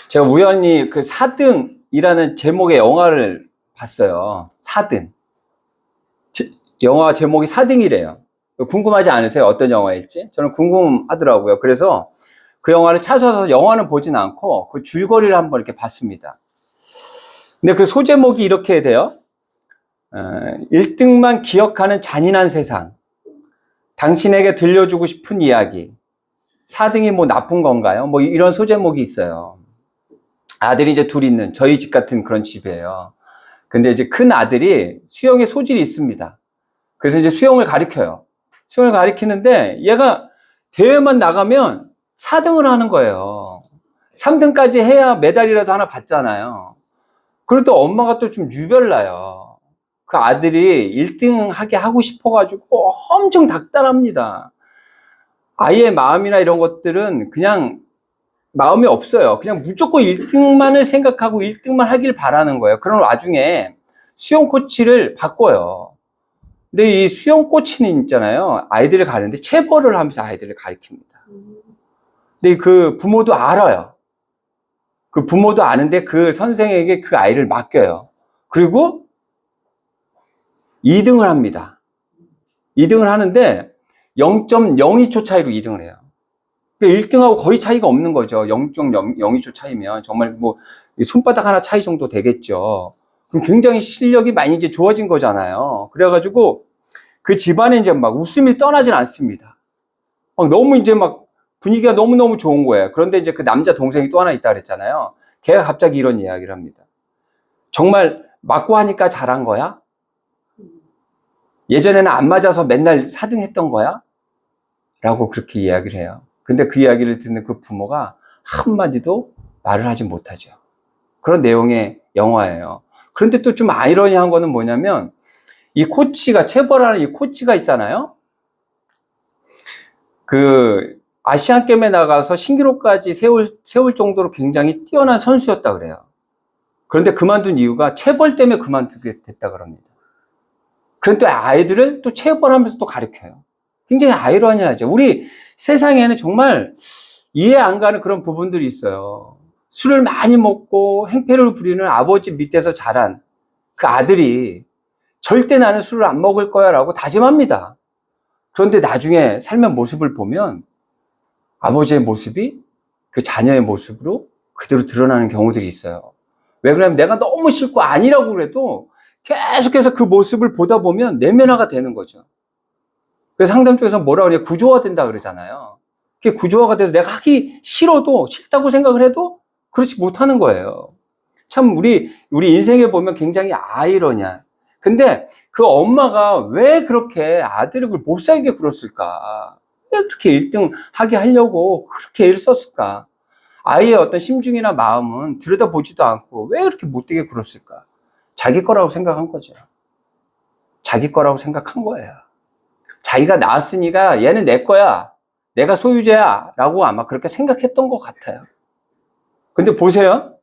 제가 우연히 그 4등이라는 제목의 영화를 봤어요. 4등. 영화 제목이 4등이래요. 궁금하지 않으세요? 어떤 영화일지? 저는 궁금하더라고요. 그래서 그 영화를 찾아서 영화는 보진 않고 그 줄거리를 한번 이렇게 봤습니다. 근데 그 소제목이 이렇게 돼요. 1등만 기억하는 잔인한 세상. 당신에게 들려주고 싶은 이야기. 4등이 뭐 나쁜 건가요? 뭐 이런 소제목이 있어요. 아들이 이제 둘 있는 저희 집 같은 그런 집이에요. 근데 이제 큰 아들이 수영에 소질이 있습니다. 그래서 이제 수영을 가르쳐요. 수영을 가르치는데 얘가 대회만 나가면 4등을 하는 거예요. 3등까지 해야 메달이라도 하나 받잖아요. 그리고 또 엄마가 또 좀 유별나요. 그 아들이 1등 하게 하고 싶어가지고 엄청 닥달합니다. 아이의 마음이나 이런 것들은 그냥 마음이 없어요. 그냥 무조건 1등만을 생각하고 1등만 하길 바라는 거예요. 그런 와중에 수영 코치를 바꿔요. 근데 이 수영 코치는 있잖아요. 아이들을 가르치는데 체벌을 하면서 아이들을 가르칩니다. 근데 그 부모도 알아요. 그 부모도 아는데 그 선생에게 그 아이를 맡겨요. 그리고 2등을 합니다. 2등을 하는데 0.02초 차이로 2등을 해요. 1등하고 거의 차이가 없는 거죠. 0.02초 차이면 정말 뭐 손바닥 하나 차이 정도 되겠죠. 그럼 굉장히 실력이 많이 이제 좋아진 거잖아요. 그래가지고 그 집안에 이제 막 웃음이 떠나질 않습니다. 너무 이제 막 분위기가 너무너무 좋은 거예요. 그런데 이제 그 남자 동생이 또 하나 있다 그랬잖아요. 걔가 갑자기 이런 이야기를 합니다. 정말 맞고 하니까 잘한 거야? 예전에는 안 맞아서 맨날 4등 했던 거야? 라고 그렇게 이야기를 해요. 근데 그 이야기를 듣는 그 부모가 한마디도 말을 하지 못하죠. 그런 내용의 영화예요. 그런데 또 좀 아이러니한 거는 뭐냐면 이 코치가, 체벌하는 이 코치가 있잖아요. 그 아시안 게임에 나가서 신기록까지 세울 정도로 굉장히 뛰어난 선수였다 그래요. 그런데 그만둔 이유가 체벌 때문에 그만두게 됐다 그럽니다. 그런데 또 아이들을 또 체벌하면서 또 가르쳐요. 굉장히 아이러니하죠. 우리 세상에는 정말 이해 안 가는 그런 부분들이 있어요. 술을 많이 먹고 행패를 부리는 아버지 밑에서 자란 그 아들이 절대 나는 술을 안 먹을 거야 라고 다짐합니다. 그런데 나중에 삶의 모습을 보면 아버지의 모습이 그 자녀의 모습으로 그대로 드러나는 경우들이 있어요. 왜 그러냐면 내가 너무 싫고 아니라고 그래도 계속해서 그 모습을 보다 보면 내면화가 되는 거죠. 그래서 상담 쪽에서 뭐라 그래요? 구조화 된다 그러잖아요. 그게 구조화가 돼서 내가 하기 싫어도 싫다고 생각을 해도 그렇지 못하는 거예요. 참 우리 인생에 보면 굉장히 아이러니한. 근데 그 엄마가 왜 그렇게 아들을 못 살게 굴었을까? 왜 그렇게 1등 하게 하려고 그렇게 애를 썼을까? 아이의 어떤 심중이나 마음은 들여다보지도 않고 왜 그렇게 못되게 굴었을까? 자기 거라고 생각한 거죠. 자기 거라고 생각한 거예요. 자기가 낳았으니까 얘는 내 거야. 내가 소유자야. 라고 아마 그렇게 생각했던 것 같아요. 근데 보세요.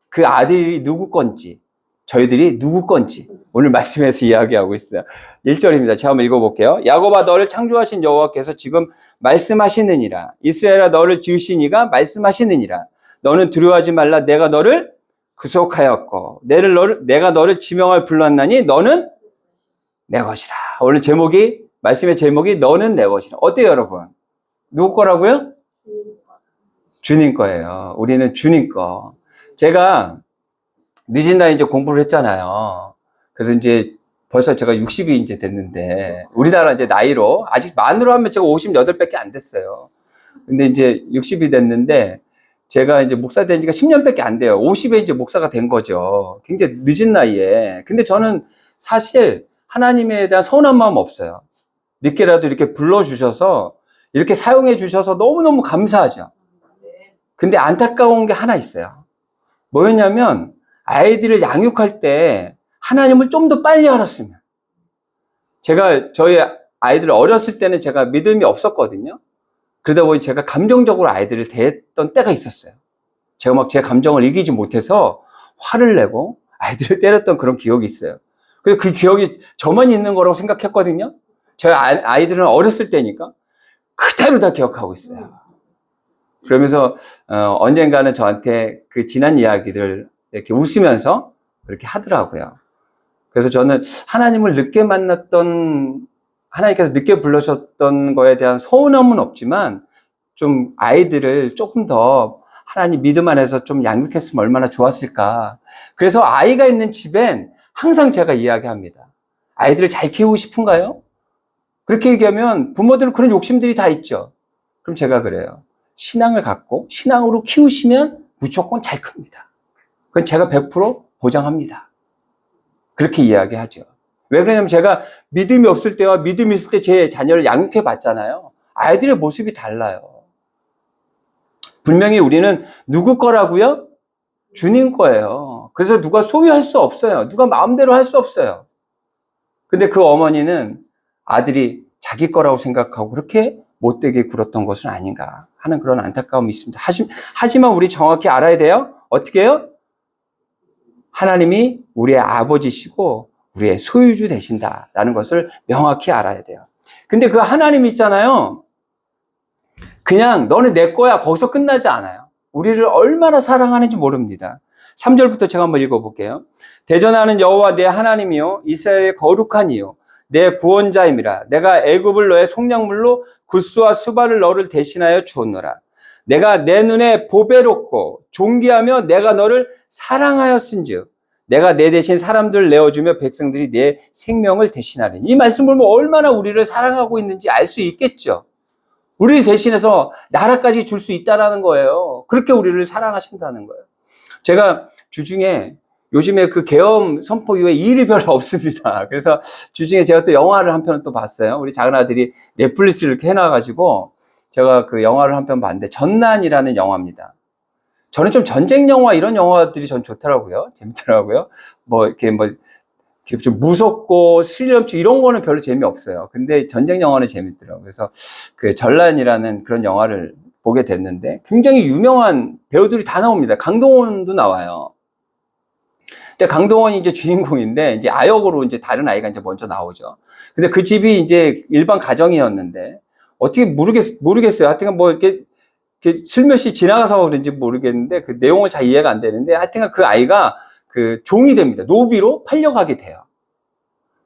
그 아들이 누구 건지, 저희들이 누구 건지 오늘 말씀에서 이야기하고 있어요. 1절입니다. 제가 한번 읽어볼게요. 야곱아 너를 창조하신 여호와께서 지금 말씀하시느니라. 이스라엘아 너를 지으신 이가 말씀하시느니라. 너는 두려워하지 말라. 내가 너를 구속하였고 내가 너를 지명할 불렀나니 너는 내 것이라. 오늘 말씀의 제목이 너는 내 것이라. 어때요 여러분? 누구 거라고요? 주님 거예요. 우리는 주님 거. 제가 늦은 나이 이제 공부를 했잖아요. 그래서 이제 벌써 제가 60이 이제 됐는데, 우리나라 이제 나이로, 아직 만으로 하면 제가 58밖에 안 됐어요. 근데 이제 60이 됐는데, 제가 이제 목사 된 지가 10년밖에 안 돼요. 50에 이제 목사가 된 거죠. 굉장히 늦은 나이에. 근데 저는 사실 하나님에 대한 서운한 마음 없어요. 늦게라도 이렇게 불러주셔서, 이렇게 사용해 주셔서 너무너무 감사하죠. 근데 안타까운 게 하나 있어요. 뭐였냐면, 아이들을 양육할 때 하나님을 좀 더 빨리 알았으면. 제가 저희 아이들을 어렸을 때는 제가 믿음이 없었거든요. 그러다 보니 제가 감정적으로 아이들을 대했던 때가 있었어요. 제가 막 제 감정을 이기지 못해서 화를 내고 아이들을 때렸던 그런 기억이 있어요. 그래서 그 기억이 저만 있는 거라고 생각했거든요. 저희 아이들은 어렸을 때니까 그대로 다 기억하고 있어요. 그러면서 언젠가는 저한테 그 지난 이야기를 이렇게 웃으면서 그렇게 하더라고요. 그래서 저는 하나님을 늦게 만났던, 하나님께서 늦게 불러셨던 거에 대한 서운함은 없지만 좀 아이들을 조금 더 하나님 믿음 안에서 좀 양육했으면 얼마나 좋았을까. 그래서 아이가 있는 집엔 항상 제가 이야기합니다. 아이들을 잘 키우고 싶은가요? 그렇게 얘기하면 부모들은 그런 욕심들이 다 있죠. 그럼 제가 그래요. 신앙을 갖고 신앙으로 키우시면 무조건 잘 큽니다. 그건 제가 100% 보장합니다. 그렇게 이야기하죠. 왜 그러냐면 제가 믿음이 없을 때와 믿음이 있을 때 제 자녀를 양육해 봤잖아요. 아이들의 모습이 달라요. 분명히 우리는 누구 거라고요? 주님 거예요. 그래서 누가 소유할 수 없어요. 누가 마음대로 할 수 없어요. 근데 그 어머니는 아들이 자기 거라고 생각하고 그렇게 못되게 굴었던 것은 아닌가 하는 그런 안타까움이 있습니다. 하지만 우리 정확히 알아야 돼요. 어떻게 해요? 하나님이 우리의 아버지시고 우리의 소유주 되신다라는 것을 명확히 알아야 돼요. 근데 그 하나님 있잖아요. 그냥 너는 내 거야 거기서 끝나지 않아요. 우리를 얼마나 사랑하는지 모릅니다. 3절부터 제가 한번 읽어볼게요. 대전하는 여호와 내 하나님이요 이스라엘의 거룩한 이요 내 구원자임이라. 내가 애굽을 너의 속량물로 굿수와 수발을 너를 대신하여 주었노라. 내가 내 눈에 보배롭고 존귀하며 내가 너를 사랑하였은즉 내가 내 대신 사람들을 내어주며 백성들이 내 생명을 대신하리니. 이 말씀을 보면 얼마나 우리를 사랑하고 있는지 알 수 있겠죠. 우리를 대신해서 나라까지 줄 수 있다라는 거예요. 그렇게 우리를 사랑하신다는 거예요. 제가 주중에 요즘에 그 계엄 선포 이후에 일이 별로 없습니다. 그래서 주중에 제가 또 영화를 한 편을 또 봤어요. 우리 작은 아들이 넷플릭스를 이렇게 해놔가지고 제가 그 영화를 한 편 봤는데 전난이라는 영화입니다. 저는 좀 전쟁 영화 이런 영화들이 전 좋더라고요. 재밌더라고요. 이렇게 좀 무섭고 스릴러물 이런 거는 별로 재미없어요. 근데 전쟁 영화는 재밌더라고요. 그래서 그 전란이라는 그런 영화를 보게 됐는데 굉장히 유명한 배우들이 다 나옵니다. 강동원도 나와요. 근데 강동원이 이제 주인공인데 이제 아역으로 이제 다른 아이가 이제 먼저 나오죠. 근데 그 집이 이제 일반 가정이었는데 어떻게 모르겠어요. 하여튼 이렇게 슬며시 지나가서 그런지 모르겠는데 그 내용을 잘 이해가 안 되는데 하여튼 그 아이가 그 종이 됩니다. 노비로 팔려가게 돼요.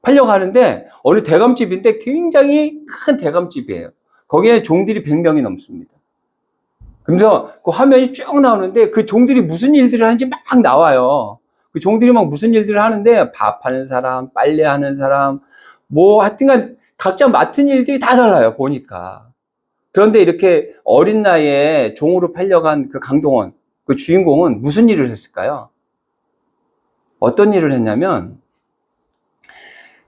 팔려가는데 어느 대감집인데 굉장히 큰 대감집이에요. 거기에 종들이 100명이 넘습니다. 그래서 그 화면이 쭉 나오는데 그 종들이 무슨 일들을 하는지 막 나와요. 그 종들이 막 무슨 일들을 하는데 밥하는 사람, 빨래하는 사람, 하여튼간 각자 맡은 일들이 다 달라요, 보니까. 그런데 이렇게 어린 나이에 종으로 팔려간 그 강동원, 그 주인공은 무슨 일을 했을까요? 어떤 일을 했냐면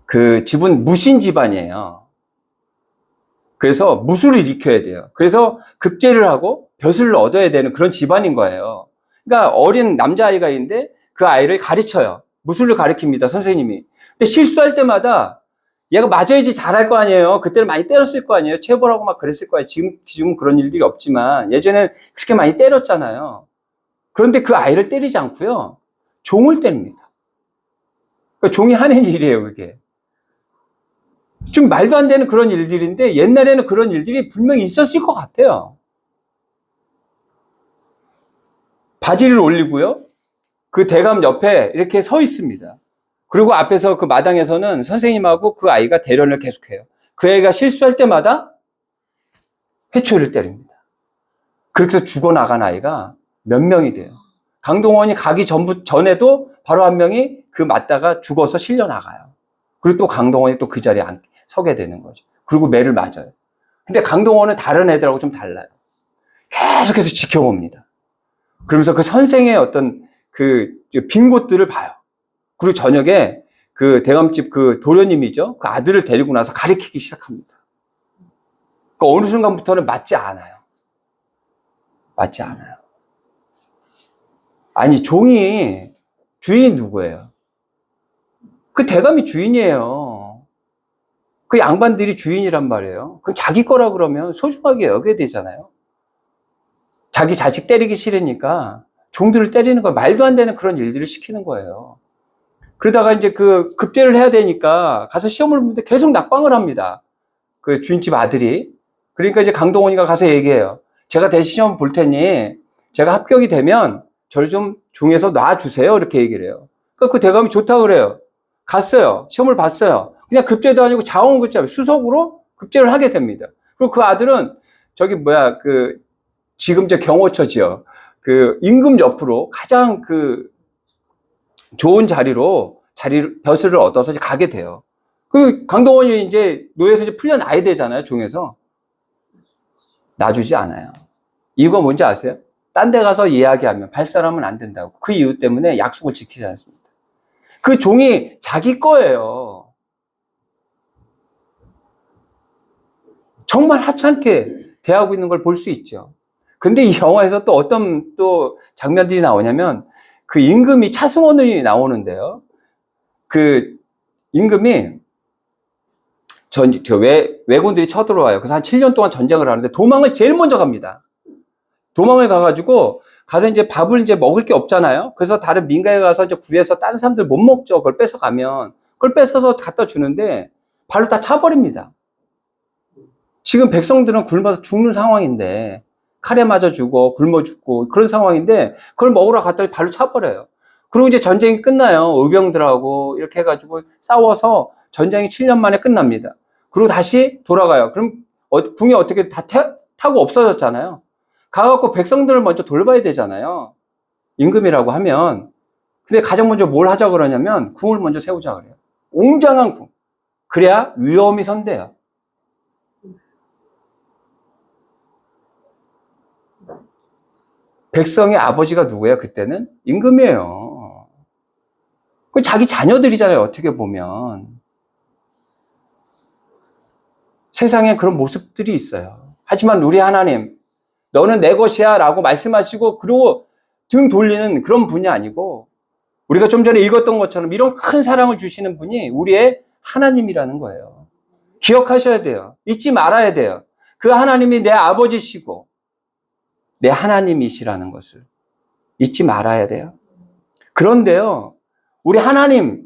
그 집은 무신 집안이에요. 그래서 무술을 일으켜야 돼요. 그래서 급제를 하고 벼슬을 얻어야 되는 그런 집안인 거예요. 그러니까 어린 남자아이가 있는데 그 아이를 가르쳐요. 무술을 가르칩니다, 선생님이. 근데 실수할 때마다 얘가 맞아야지 잘할 거 아니에요. 그때는 많이 때렸을 거 아니에요. 체벌하고 막 그랬을 거예요. 지금은 그런 일들이 없지만 예전에는 그렇게 많이 때렸잖아요. 그런데 그 아이를 때리지 않고요. 종을 때립니다. 그러니까 종이 하는 일이에요, 그게. 좀 말도 안 되는 그런 일들인데 옛날에는 그런 일들이 분명히 있었을 것 같아요. 바지를 올리고요. 그 대감 옆에 이렇게 서 있습니다. 그리고 앞에서 그 마당에서는 선생님하고 그 아이가 대련을 계속해요. 그 애가 실수할 때마다 회초리를 때립니다. 그렇게 해서 죽어나간 아이가 몇 명이 돼요. 강동원이 가기 전에도 바로 한 명이 그 맞다가 죽어서 실려 나가요. 그리고 또 강동원이 또 그 자리에 서게 되는 거죠. 그리고 매를 맞아요. 근데 강동원은 다른 애들하고 좀 달라요. 계속해서 지켜봅니다. 그러면서 그 선생의 어떤 그 빈 곳들을 봐요. 그리고 저녁에 그 대감집 그 도련님이죠. 그 아들을 데리고 나서 가르치기 시작합니다. 그러니까 어느 순간부터는 맞지 않아요. 맞지 않아요. 아니, 종이 주인이 누구예요? 그 대감이 주인이에요. 그 양반들이 주인이란 말이에요. 그럼 자기 거라 그러면 소중하게 여겨야 되잖아요. 자기 자식 때리기 싫으니까 종들을 때리는 거 말도 안 되는 그런 일들을 시키는 거예요. 그러다가 이제 그 급제를 해야 되니까 가서 시험을 보는데 계속 낙방을 합니다. 그 주인집 아들이. 그러니까 이제 강동원이가 가서 얘기해요. 제가 대시 시험 볼 테니 제가 합격이 되면 저를 좀 종에서 놔주세요. 이렇게 얘기를 해요. 그 대감이 좋다 그래요. 갔어요. 시험을 봤어요. 그냥 급제도 아니고 자원급제, 수석으로 급제를 하게 됩니다. 그리고 그 아들은 저기 지금 저 경호처지요. 그 임금 옆으로 가장 좋은 벼슬을 얻어서 이제 가게 돼요. 그 강동원이 이제 노예에서 이제 풀려나야 되잖아요, 종에서. 놔주지 않아요. 이유가 뭔지 아세요? 딴 데 가서 이야기하면 발설하면 안 된다고. 그 이유 때문에 약속을 지키지 않습니다. 그 종이 자기 거예요. 정말 하찮게 대하고 있는 걸 볼 수 있죠. 근데 이 영화에서 또 어떤 또 장면들이 나오냐면 그 임금이 차승원이 나오는데요. 그 임금이 왜군들이 쳐들어와요. 그래서 한 7년 동안 전쟁을 하는데 도망을 제일 먼저 갑니다. 도망을 가가지고 가서 이제 밥을 이제 먹을 게 없잖아요. 그래서 다른 민가에 가서 이제 구해서 다른 사람들 못 먹죠. 그걸 뺏어가면. 그걸 뺏어서 갖다 주는데 발로 다 차버립니다. 지금 백성들은 굶어서 죽는 상황인데 칼에 맞아 죽고 굶어 죽고 그런 상황인데 그걸 먹으러 갔더니 발로 차버려요. 그리고 이제 전쟁이 끝나요. 의병들하고 이렇게 해가지고 싸워서 전쟁이 7년 만에 끝납니다. 그리고 다시 돌아가요. 그럼 궁이 어떻게 다 타고 없어졌잖아요. 가갖고 백성들을 먼저 돌봐야 되잖아요. 임금이라고 하면. 근데 가장 먼저 뭘 하자 그러냐면 궁을 먼저 세우자 그래요. 웅장한 궁. 그래야 위험이 선대요. 백성의 아버지가 누구예요? 그때는 임금이에요. 그 자기 자녀들이잖아요. 어떻게 보면. 세상에 그런 모습들이 있어요. 하지만 우리 하나님, 너는 내 것이야 라고 말씀하시고 그리고 등 돌리는 그런 분이 아니고 우리가 좀 전에 읽었던 것처럼 이런 큰 사랑을 주시는 분이 우리의 하나님이라는 거예요. 기억하셔야 돼요. 잊지 말아야 돼요. 그 하나님이 내 아버지시고 내 하나님이시라는 것을 잊지 말아야 돼요. 그런데요, 우리 하나님,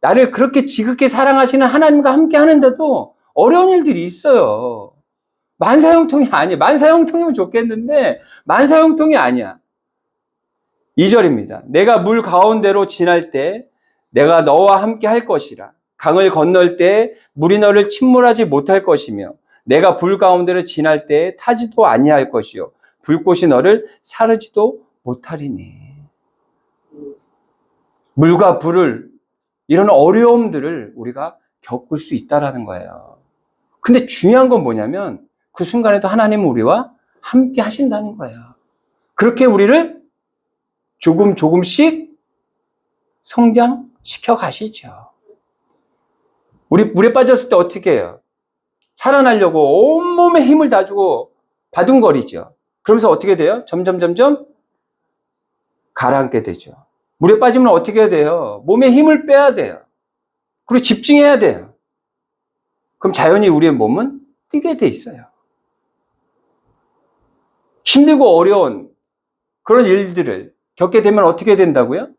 나를 그렇게 지극히 사랑하시는 하나님과 함께 하는데도 어려운 일들이 있어요. 만사형통이 아니에요. 만사형통이면 좋겠는데 만사형통이 아니야. 2절입니다. 내가 물 가운데로 지날 때 내가 너와 함께 할 것이라. 강을 건널 때 물이 너를 침몰하지 못할 것이며 내가 불 가운데로 지날 때 타지도 아니할 것이요 불꽃이 너를 사르지도 못하리니. 물과 불을 이런 어려움들을 우리가 겪을 수 있다라는 거예요. 근데 중요한 건 뭐냐면 그 순간에도 하나님은 우리와 함께 하신다는 거예요. 그렇게 우리를 조금씩 성장시켜 가시죠. 우리 물에 빠졌을 때 어떻게 해요? 살아나려고 온몸에 힘을 다 주고 바둥거리죠. 그러면서 어떻게 돼요? 점점 가라앉게 되죠. 물에 빠지면 어떻게 해야 돼요? 몸에 힘을 빼야 돼요. 그리고 집중해야 돼요. 그럼 자연히 우리의 몸은 뛰게 돼 있어요. 힘들고 어려운 그런 일들을 겪게 되면 어떻게 된다고요?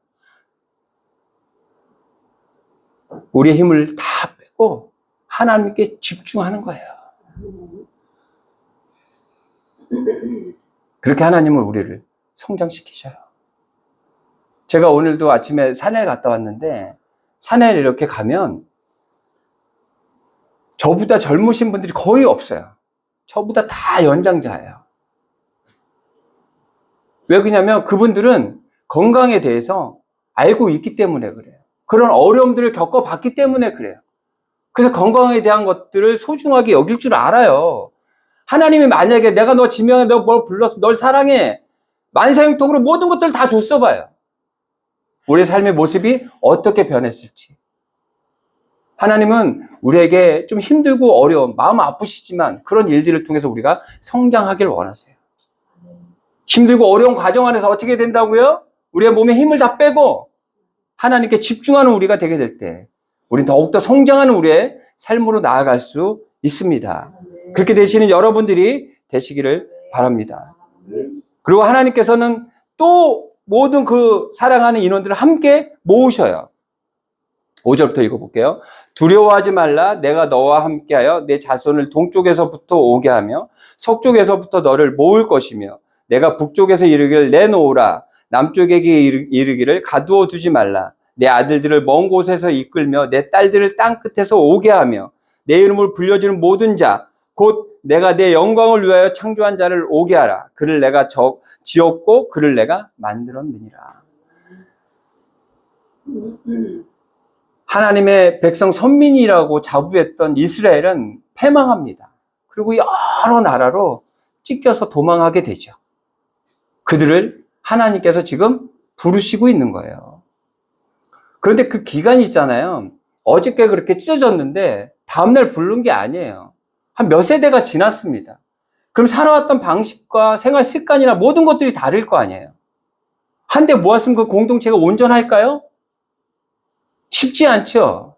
우리의 힘을 다 빼고 하나님께 집중하는 거예요. 그렇게 하나님은 우리를 성장시키셔요. 제가 오늘도 아침에 산에 갔다 왔는데 산에 이렇게 가면 저보다 젊으신 분들이 거의 없어요. 저보다 다 연장자예요. 왜 그러냐면 그분들은 건강에 대해서 알고 있기 때문에 그래요. 그런 어려움들을 겪어봤기 때문에 그래요. 그래서 건강에 대한 것들을 소중하게 여길 줄 알아요. 하나님이 만약에 내가 너 지명해, 너 뭘 불렀어, 널 사랑해. 만사형통으로 모든 것들을 다 줬어 봐요. 우리의 삶의 모습이 어떻게 변했을지. 하나님은 우리에게 좀 힘들고 어려운, 마음 아프시지만 그런 일들을 통해서 우리가 성장하길 원하세요. 힘들고 어려운 과정 안에서 어떻게 된다고요? 우리의 몸에 힘을 다 빼고 하나님께 집중하는 우리가 되게 될 때 우리는 더욱더 성장하는 우리의 삶으로 나아갈 수 있습니다. 그렇게 되시는 여러분들이 되시기를 바랍니다. 그리고 하나님께서는 또 모든 그 사랑하는 인원들을 함께 모으셔요. 5절부터 읽어볼게요. 두려워하지 말라. 내가 너와 함께하여 내 자손을 동쪽에서부터 오게 하며 서쪽에서부터 너를 모을 것이며 내가 북쪽에서 이르기를 내놓으라. 남쪽에게 이르기를 가두어 두지 말라. 내 아들들을 먼 곳에서 이끌며 내 딸들을 땅 끝에서 오게 하며 내 이름을 불려지는 모든 자 곧 내가 내 영광을 위하여 창조한 자를 오게 하라. 그를 내가 지었고 그를 내가 만들었느니라. 하나님의 백성 선민이라고 자부했던 이스라엘은 패망합니다. 그리고 여러 나라로 찢겨서 도망하게 되죠. 그들을 하나님께서 지금 부르시고 있는 거예요. 그런데 그 기간이 있잖아요. 어저께 그렇게 찢어졌는데 다음날 부른 게 아니에요. 한 몇 세대가 지났습니다. 그럼 살아왔던 방식과 생활 습관이나 모든 것들이 다를 거 아니에요. 한데 모았으면 그 공동체가 온전할까요? 쉽지 않죠.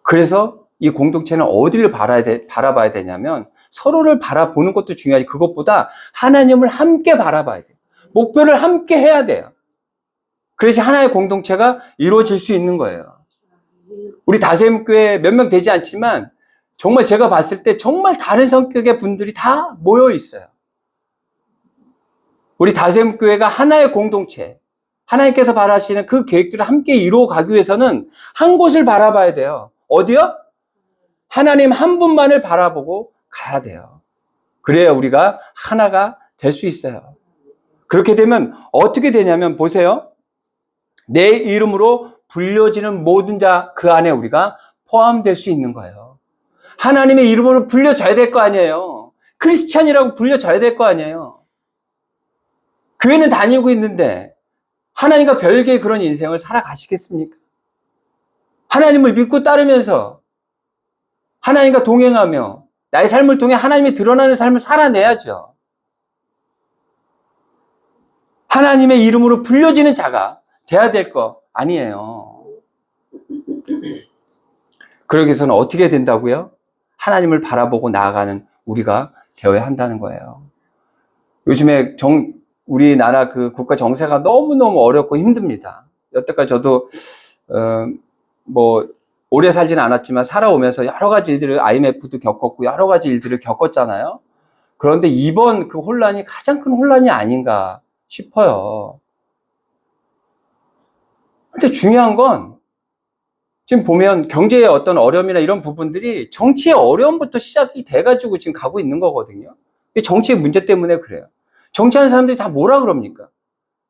그래서 이 공동체는 어디를 바라봐야 되냐면 서로를 바라보는 것도 중요하지 그것보다 하나님을 함께 바라봐야 돼요. 목표를 함께 해야 돼요. 그래서 하나의 공동체가 이루어질 수 있는 거예요. 우리 다세임교회 몇 명 되지 않지만 정말 제가 봤을 때 정말 다른 성격의 분들이 다 모여 있어요. 우리 다세임교회가 하나의 공동체, 하나님께서 바라시는 그 계획들을 함께 이루어 가기 위해서는 한 곳을 바라봐야 돼요. 어디요? 하나님 한 분만을 바라보고 가야 돼요. 그래야 우리가 하나가 될 수 있어요. 그렇게 되면 어떻게 되냐면 보세요. 내 이름으로 불려지는 모든 자 그 안에 우리가 포함될 수 있는 거예요. 하나님의 이름으로 불려져야 될 거 아니에요. 크리스찬이라고 불려져야 될 거 아니에요. 교회는 다니고 있는데 하나님과 별개의 그런 인생을 살아가시겠습니까? 하나님을 믿고 따르면서 하나님과 동행하며 나의 삶을 통해 하나님이 드러나는 삶을 살아내야죠. 하나님의 이름으로 불려지는 자가 돼야 될 거 아니에요. 그러기 위해서는 어떻게 된다고요? 하나님을 바라보고 나아가는 우리가 되어야 한다는 거예요. 요즘에 우리나라 그 국가 정세가 너무너무 어렵고 힘듭니다. 여태까지 저도 오래 살지는 않았지만 살아오면서 여러 가지 일들을 IMF도 겪었고 여러 가지 일들을 겪었잖아요. 그런데 이번 그 혼란이 가장 큰 혼란이 아닌가 싶어요. 근데 중요한 건 지금 보면 경제의 어떤 어려움이나 이런 부분들이 정치의 어려움부터 시작이 돼가지고 지금 가고 있는 거거든요. 정치의 문제 때문에 그래요. 정치하는 사람들이 다 뭐라 그럽니까?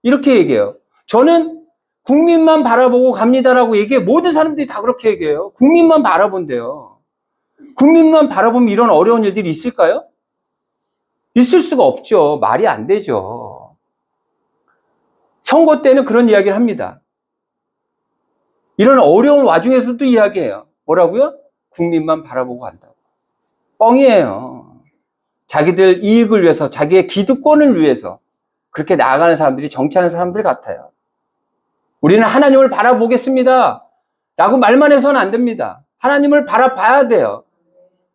이렇게 얘기해요. 저는 국민만 바라보고 갑니다라고 얘기해. 모든 사람들이 다 그렇게 얘기해요. 국민만 바라본대요. 국민만 바라보면 이런 어려운 일들이 있을까요? 있을 수가 없죠. 말이 안 되죠. 선거 때는 그런 이야기를 합니다. 이런 어려운 와중에서도 이야기해요. 뭐라고요? 국민만 바라보고 간다고. 뻥이에요. 자기들 이익을 위해서, 자기의 기득권을 위해서 그렇게 나아가는 사람들이 정치하는 사람들 같아요. 우리는 하나님을 바라보겠습니다 라고 말만 해서는 안 됩니다. 하나님을 바라봐야 돼요.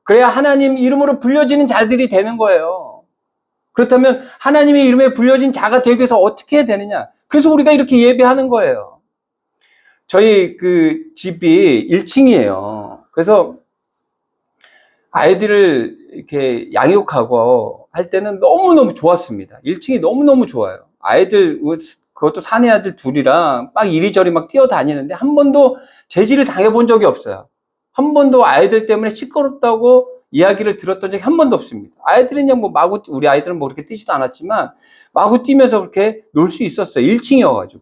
그래야 하나님 이름으로 불려지는 자들이 되는 거예요. 그렇다면 하나님의 이름에 불려진 자가 되기 위해서 어떻게 해야 되느냐? 그래서 우리가 이렇게 예배하는 거예요. 저희 그 집이 1층이에요. 그래서 아이들을 이렇게 양육하고 할 때는 너무너무 좋았습니다. 1층이 너무너무 좋아요. 아이들, 그것도 사내 아들 둘이랑 막 이리저리 막 뛰어다니는데 한 번도 제지를 당해본 적이 없어요. 한 번도 아이들 때문에 시끄럽다고 이야기를 들었던 적이 한 번도 없습니다. 아이들은 그냥 우리 아이들은 그렇게 뛰지도 않았지만 마구 뛰면서 그렇게 놀 수 있었어요. 1층이어가지고.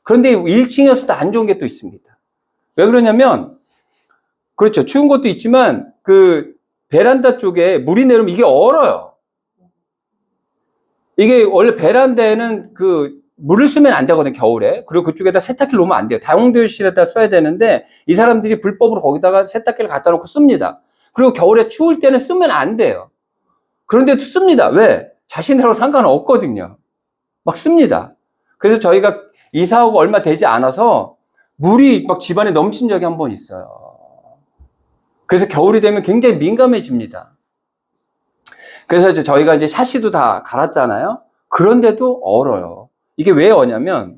그런데 1층이어서도 안 좋은 게 또 있습니다. 왜 그러냐면, 그렇죠. 추운 것도 있지만, 그 베란다 쪽에 물이 내리면 이게 얼어요. 이게 원래 베란다에는 그 물을 쓰면 안 되거든요, 겨울에. 그리고 그쪽에다 세탁기를 놓으면 안 돼요. 다용도실에다 써야 되는데, 이 사람들이 불법으로 거기다가 세탁기를 갖다 놓고 씁니다. 그리고 겨울에 추울 때는 쓰면 안 돼요. 그런데도 씁니다. 왜? 자신들하고 상관없거든요. 막 씁니다. 그래서 저희가 이사하고 얼마 되지 않아서 물이 막 집안에 넘친 적이 한 번 있어요. 그래서 겨울이 되면 굉장히 민감해집니다. 그래서 이제 저희가 이제 샤시도 다 갈았잖아요. 그런데도 얼어요. 이게 왜 얼냐면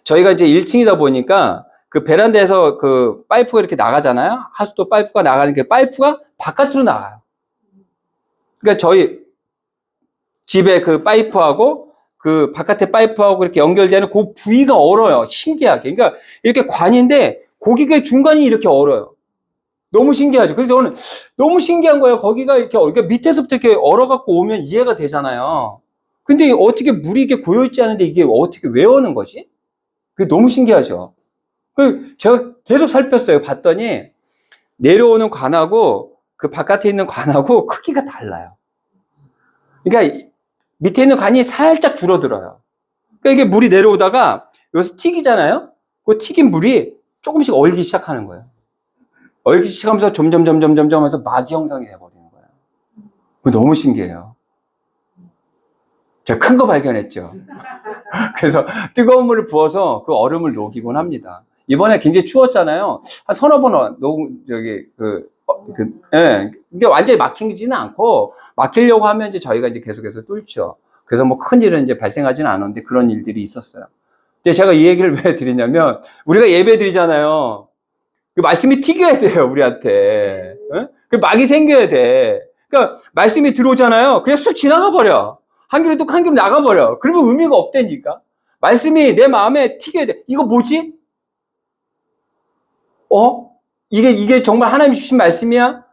저희가 이제 1층이다 보니까 그 베란다에서 그 파이프가 이렇게 나가잖아요. 하수도 파이프가 나가는 게 파이프가 바깥으로 나가요. 그러니까 저희 집에 그 파이프하고 그 바깥에 파이프하고 이렇게 연결되는 그 부위가 얼어요. 신기하게. 그러니까 이렇게 관인데 거기가 중간이 이렇게 얼어요. 너무 신기하죠. 그래서 저는 너무 신기한 거예요. 거기가 이렇게 그러니까 밑에서부터 이렇게 얼어갖고 오면 이해가 되잖아요. 근데 어떻게 물이 이렇게 고여있지 않은데 이게 어떻게 왜 오는 거지? 그게 너무 신기하죠. 그 제가 계속 살폈어요. 봤더니 내려오는 관하고 그 바깥에 있는 관하고 크기가 달라요. 그러니까 밑에 있는 관이 살짝 줄어들어요. 그러니까 이게 물이 내려오다가 여기서 튀기잖아요. 그 튀긴 물이 조금씩 얼기 시작하는 거예요. 얼기 시작하면서 점점 하면서 막이 형성이 돼버리는 거예요. 그거 너무 신기해요. 제가 큰 거 발견했죠. 그래서 뜨거운 물을 부어서 그 얼음을 녹이곤 합니다. 이번에 굉장히 추웠잖아요. 한 서너 번 예. 이게 완전히 막히지는 않고, 막히려고 하면 이제 저희가 이제 계속해서 뚫죠. 그래서 뭐 큰 일은 이제 발생하지는 않았는데 그런 일들이 있었어요. 근데 제가 이 얘기를 왜 드리냐면, 우리가 예배 드리잖아요. 그 말씀이 튀겨야 돼요, 우리한테. 예? 그 막이 생겨야 돼. 그러니까 말씀이 들어오잖아요. 그냥 쑥 지나가 버려. 한 귀로 뚝 한 귀로 나가버려. 그러면 의미가 없다니까. 말씀이 내 마음에 튀겨야 돼. 이거 뭐지? 이게 정말 하나님이 주신 말씀이야?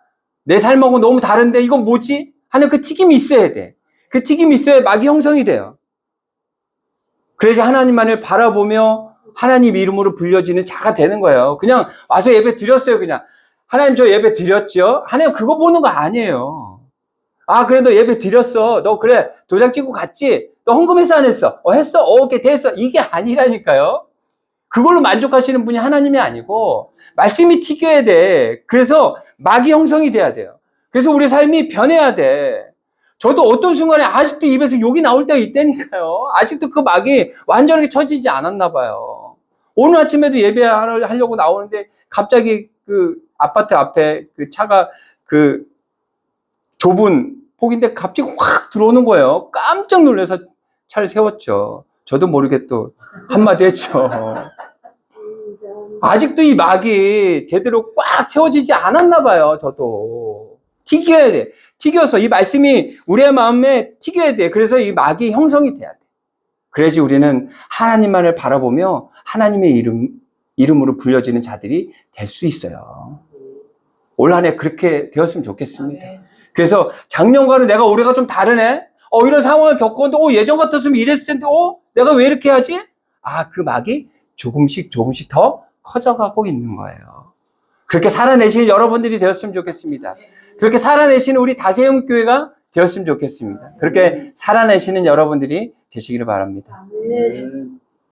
내 삶하고 너무 다른데 이건 뭐지? 하는 그 튀김이 있어야 돼. 그 튀김이 있어야 막이 형성이 돼요. 그래야지 하나님만을 바라보며 하나님 이름으로 불려지는 자가 되는 거예요. 그냥 와서 예배 드렸어요, 그냥. 하나님 저 예배 드렸죠? 하나님 그거 보는 거 아니에요. 아, 그래, 너 예배 드렸어. 너 그래, 도장 찍고 갔지? 너 헌금했어, 안 했어? 했어? 오케이, 됐어. 이게 아니라니까요. 그걸로 만족하시는 분이 하나님이 아니고, 말씀이 튀겨야 돼. 그래서 막이 형성이 돼야 돼요. 그래서 우리 삶이 변해야 돼. 저도 어떤 순간에 아직도 입에서 욕이 나올 때가 있다니까요. 아직도 그 막이 완전하게 쳐지지 않았나 봐요. 오늘 아침에도 예배하려고 나오는데, 갑자기 그 아파트 앞에 그 차가 그 좁은 폭인데 갑자기 확 들어오는 거예요. 깜짝 놀라서 차를 세웠죠. 저도 모르게 또 한마디 했죠. 아직도 이 막이 제대로 꽉 채워지지 않았나 봐요. 저도 튀겨야 돼. 튀겨서 이 말씀이 우리의 마음에 튀겨야 돼. 그래서 이 막이 형성이 돼야 돼. 그래야지 우리는 하나님만을 바라보며 하나님의 이름으로 불려지는 자들이 될 수 있어요. 올 한 해 그렇게 되었으면 좋겠습니다. 그래서 작년과는 내가 올해가 좀 다르네? 이런 상황을 겪었는데, 예전 같았으면 이랬을 텐데, 내가 왜 이렇게 하지? 그 막이 조금씩 더 커져가고 있는 거예요. 그렇게 살아내실 여러분들이 되었으면 좋겠습니다. 그렇게 살아내시는 우리 다세움 교회가 되었으면 좋겠습니다. 그렇게 살아내시는 여러분들이 되시기를 바랍니다.